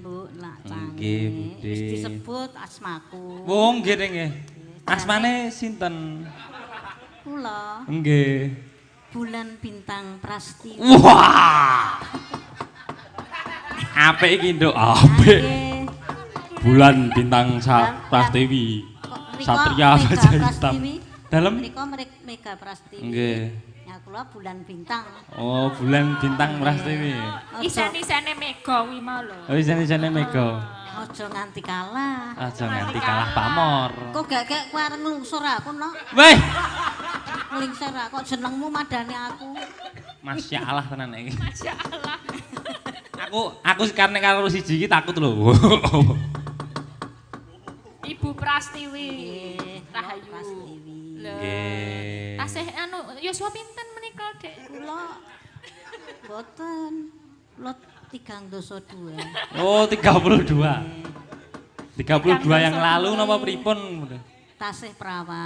Bu, nak canggih. Nggih, Budhe. Wis disebut asmaku. Oh, nggih nggih. Asmane sinten? Kula Nggih. Bulan Bintang Prastiwi. Wah! Apik iki, Nduk. Apik. Nggih. Bulan Bintang Prastiwi. Satria Baja Hitam. Dalem? Mriko Mega Prastiwi. Nggih. Ya kula Bulan Bintang. Oh, Bulan Bintang Prastiwi. Isen-isene Mega kuwi mau lho. Oh, isan-isane Mega. Aja nganti kalah. Aja nganti kalah pamor. Kok gak kowe arep nglungsur aku no? Weh, Nglingsir kok jenengmu madani aku. Masya Allah tenan iki. Masya Allah. Aku karena karo siji iki takut lho. Ibu Prastiwi. Nggih, Rahayu. Prastiwi. Nggih. Tasih anu yuswa pinten menika, Dek? Kula boten. Kula 3 Oh, 32. 32 yang lalu napa pripun? tasih perawat.